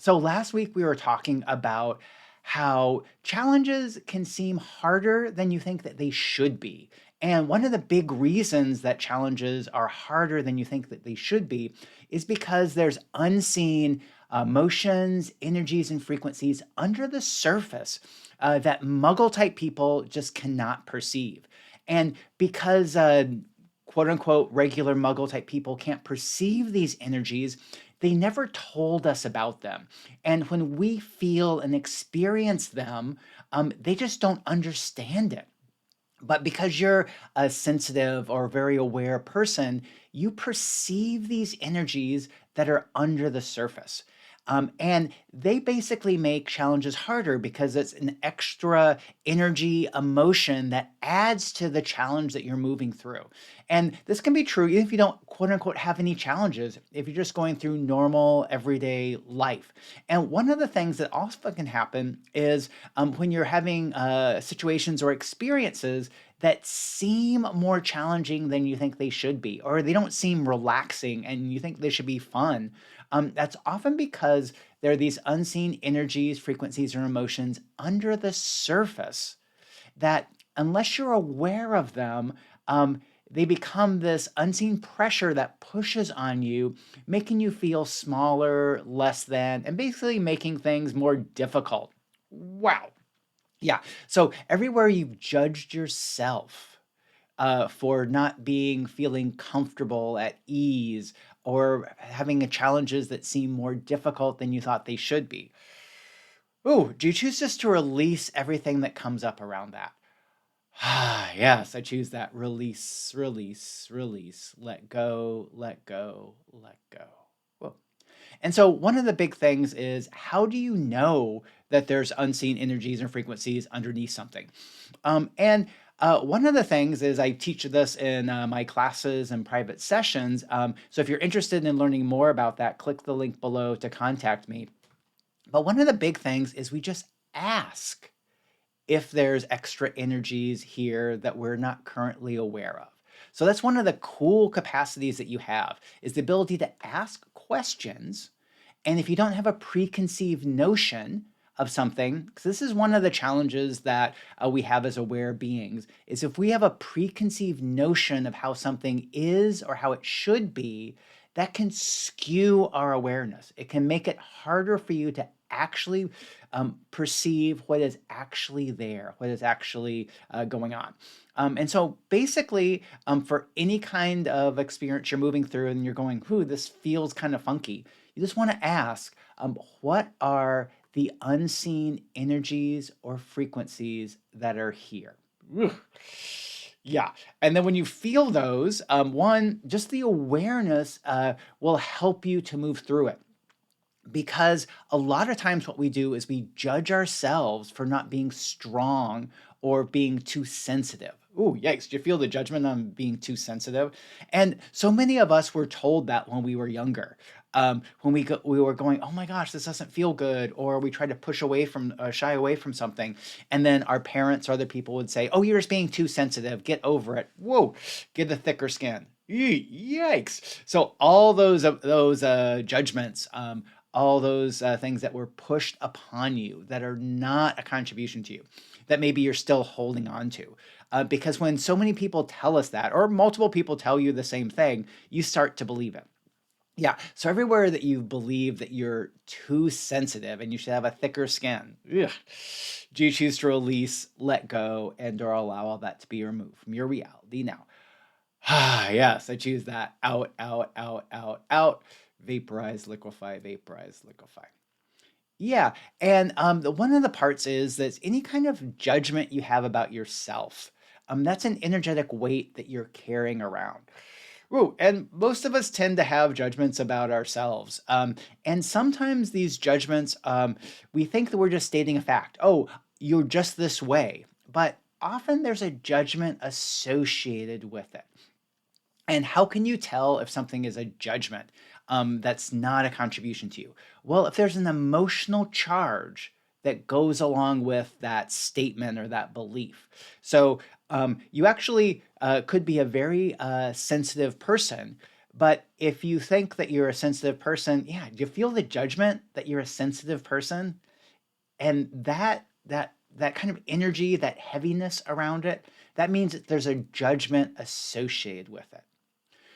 So last week we were talking about how challenges can seem harder than you think that they should be. And one of the big reasons that challenges are harder than you think that they should be is because there's unseen motions, energies, and frequencies under the surface that muggle type people just cannot perceive. And because quote unquote regular muggle type people can't perceive these energies, they never told us about them. And when we feel and experience them, they just don't understand it. But because you're a sensitive or very aware person, you perceive these energies that are under the surface. And they basically make challenges harder because it's an extra energy, emotion that adds to the challenge that you're moving through. And this can be true even if you don't, quote unquote, have any challenges, if you're just going through normal, everyday life. And one of the things that also can happen is when you're having situations or experiences that seem more challenging than you think they should be, or they don't seem relaxing and you think they should be fun. That's often because there are these unseen energies, frequencies, or emotions under the surface that, unless you're aware of them, they become this unseen pressure that pushes on you, making you feel smaller, less than, and basically making things more difficult. Wow. Yeah. So everywhere you've judged yourself for not feeling comfortable at ease or having challenges that seem more difficult than you thought they should be. Ooh, do you choose just to release everything that comes up around that? Yes, I choose that. Release, release, release. Let go, let go, let go. Whoa. And so one of the big things is, how do you know that there's unseen energies and frequencies underneath something? One of the things is, I teach this in my classes and private sessions. So if you're interested in learning more about that, click the link below to contact me. But one of the big things is we just ask if there's extra energies here that we're not currently aware of. So that's one of the cool capacities that you have, is the ability to ask questions. And if you don't have a preconceived notion of something, because this is one of the challenges that we have as aware beings, is if we have a preconceived notion of how something is or how it should be, that can skew our awareness. It can make it harder for you to actually perceive what is actually there, what is actually going on. And so basically, for any kind of experience you're moving through and you're going, "Ooh, this feels kind of funky," you just want to ask, what are the unseen energies or frequencies that are here? Ugh. Yeah. And then when you feel those, one, just the awareness will help you to move through it. Because a lot of times what we do is we judge ourselves for not being strong or being too sensitive. Ooh, yikes. Do you feel the judgment on being too sensitive? And so many of us were told that when we were younger. When we were going, "Oh my gosh, this doesn't feel good," or we tried to shy away from something. And then our parents or other people would say, "Oh, you're just being too sensitive. Get over it. Whoa, get a thicker skin." Yikes. So all those judgments, all those things that were pushed upon you that are not a contribution to you, that maybe you're still holding on to. Because when so many people tell us that, or multiple people tell you the same thing, you start to believe it. Yeah. So everywhere that you believe that you're too sensitive and you should have a thicker skin, ugh, do you choose to release, let go, and or allow all that to be removed from your reality now? Yes, I choose that. Out, out, out, out, out. Vaporize, liquefy, vaporize, liquefy. Yeah, and one of the parts is that any kind of judgment you have about yourself, that's an energetic weight that you're carrying around. Ooh, and most of us tend to have judgments about ourselves. And sometimes these judgments, we think that we're just stating a fact. Oh, you're just this way. But often there's a judgment associated with it. And how can you tell if something is a judgment that's not a contribution to you? Well, if there's an emotional charge that goes along with that statement or that belief. So you actually could be a very sensitive person, But if you think that you're a sensitive person, yeah, do you feel the judgment that you're a sensitive person? And that kind of energy, that heaviness around it, that means that there's a judgment associated with it.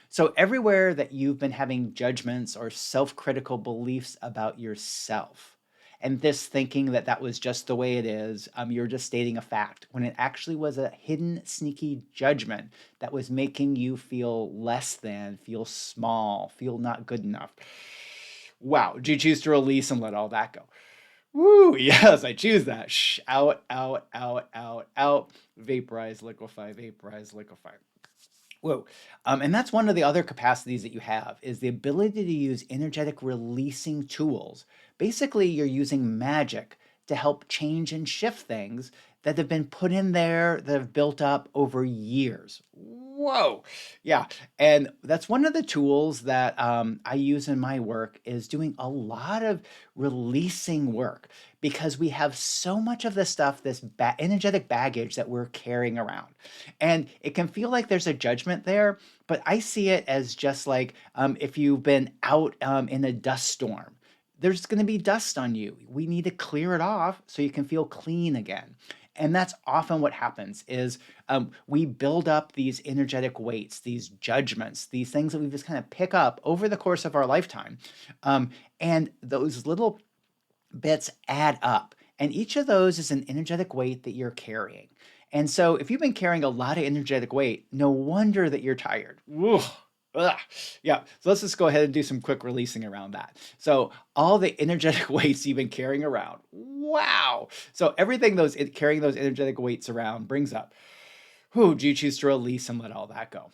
So everywhere that you've been having judgments or self-critical beliefs about yourself, and this thinking that that was just the way it is, you're just stating a fact when it actually was a hidden, sneaky judgment that was making you feel less than, feel small, feel not good enough. Wow, do you choose to release and let all that go? Woo, yes, I choose that. Shh, out, out, out, out, out. Vaporize, liquefy, vaporize, liquefy. Whoa. And that's one of the other capacities that you have is the ability to use energetic releasing tools. Basically, you're using magic to help change and shift things that have been put in there that have built up over years. Whoa. Yeah. And that's one of the tools that I use in my work is doing a lot of releasing work because we have so much of this stuff, this energetic baggage that we're carrying around. And it can feel like there's a judgment there, but I see it as just like if you've been out in a dust storm, there's going to be dust on you. We need to clear it off so you can feel clean again. And that's often what happens is we build up these energetic weights, these judgments, these things that we just kind of pick up over the course of our lifetime. And those little bits add up. And each of those is an energetic weight that you're carrying. And so if you've been carrying a lot of energetic weight, no wonder that you're tired. Ugh. Ugh. Yeah, so let's just go ahead and do some quick releasing around that. So all the energetic weights you've been carrying around, wow. So everything carrying those energetic weights around brings up, who do you choose to release and let all that go?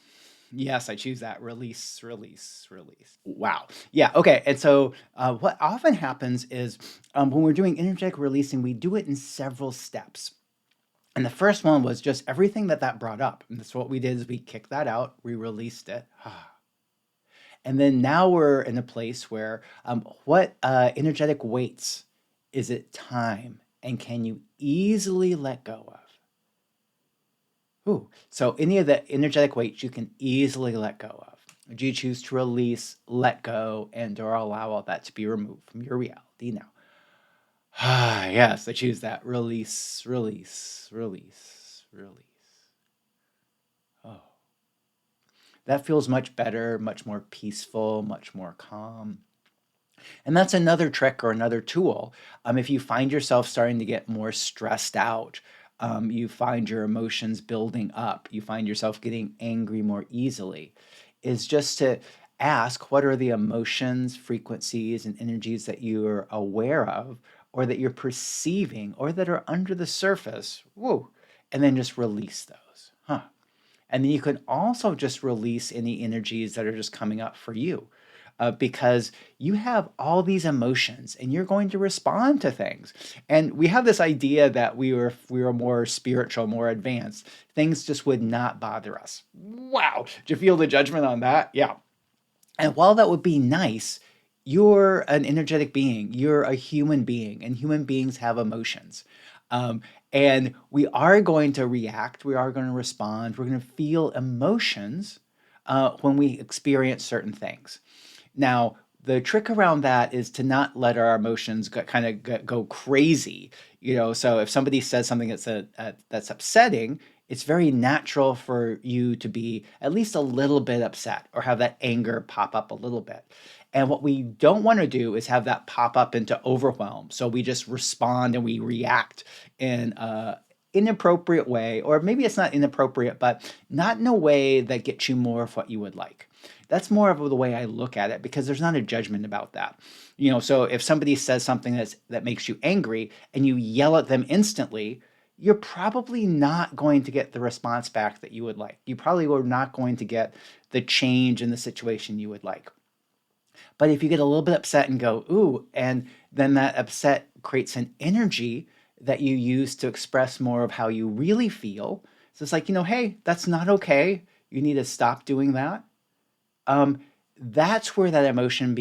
Yes, I choose that. Release, release, release. Wow. Yeah. Okay. And so, what often happens is when we're doing energetic releasing, we do it in several steps. And the first one was just everything that brought up. And that's what we did is we kicked that out, we released it. And then now we're in a place where what energetic weights is it time and can you easily let go of? Ooh, so any of the energetic weights you can easily let go of. Do you choose to release, let go, and or allow all that to be removed from your reality now? Yes, I choose that. Release, release, release, release. Oh, that feels much better, much more peaceful, much more calm. And that's another trick or another tool. If you find yourself starting to get more stressed out, you find your emotions building up, you find yourself getting angry more easily, is just to ask what are the emotions, frequencies, and energies that you're aware of, or that you're perceiving, or that are under the surface. Woo! And then just release those. Huh. And then you can also just release any energies that are just coming up for you. Because you have all these emotions and you're going to respond to things. And we have this idea that we were more spiritual, more advanced. Things just would not bother us. Wow. Did you feel the judgment on that? Yeah. And while that would be nice, you're an energetic being, you're a human being, and human beings have emotions. And we are going to react, we are going to respond, we're going to feel emotions when we experience certain things. Now, the trick around that is to not let our emotions go crazy. So if somebody says something that's upsetting, it's very natural for you to be at least a little bit upset or have that anger pop up a little bit. And what we don't want to do is have that pop up into overwhelm. So we just respond and we react in a inappropriate way, or maybe it's not inappropriate, but not in a way that gets you more of what you would like. That's more of the way I look at it because there's not a judgment about that. So if somebody says something that makes you angry and you yell at them instantly, you're probably not going to get the response back that you would like. You probably are not going to get the change in the situation you would like. But if you get a little bit upset and go, ooh, and then that upset creates an energy that you use to express more of how you really feel. So it's like, hey, that's not okay. You need to stop doing that. That's where that emotion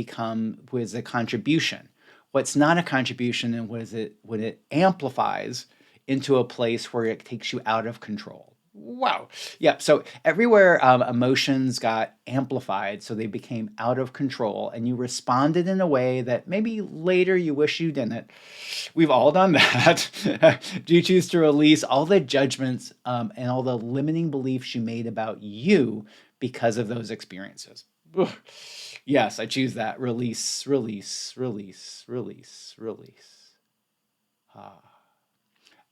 was a contribution. What's not a contribution and when it amplifies into a place where it takes you out of control. Wow. Yeah. So everywhere emotions got amplified, so they became out of control, and you responded in a way that maybe later you wish you didn't. We've all done that. Do you choose to release all the judgments and all the limiting beliefs you made about you because of those experiences? Ugh. Yes, I choose that. Release, release, release, release, release. Ah.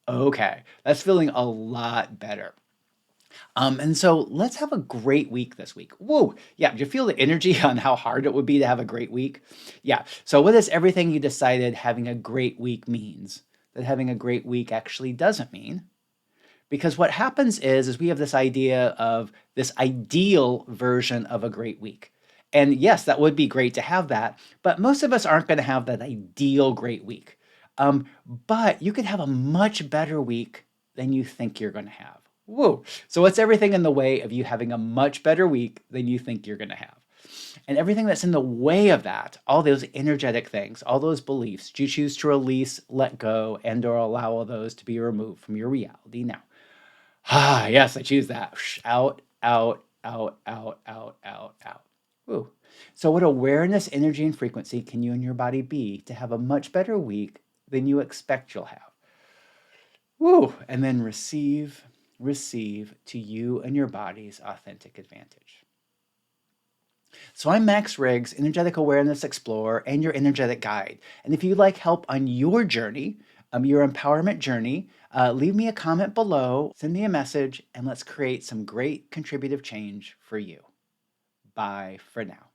Okay, that's feeling a lot better. And so let's have a great week this week. Whoa. Yeah. Do you feel the energy on how hard it would be to have a great week? Yeah. So, what is everything you decided having a great week means that having a great week actually doesn't mean? Because what happens is we have this idea of this ideal version of a great week. And yes, that would be great to have that, but most of us aren't going to have that ideal great week. Um, but you could have a much better week than you think you're going to have. Whoa. So, what's everything in the way of you having a much better week than you think you're going to have? And everything that's in the way of that, all those energetic things, all those beliefs, do you choose to release, let go, and or allow all those to be removed from your reality now? Ah, yes, I choose that. Out, out, out, out, out, out, out. Ooh. So, what awareness, energy, and frequency can you and your body be to have a much better week than you expect you'll have? Woo! And then receive, receive to you and your body's authentic advantage. So I'm Max Riggs, Energetic Awareness Explorer, and your energetic guide. And if you'd like help on your journey, your empowerment journey, leave me a comment below, send me a message, and let's create some great contributive change for you. Bye for now.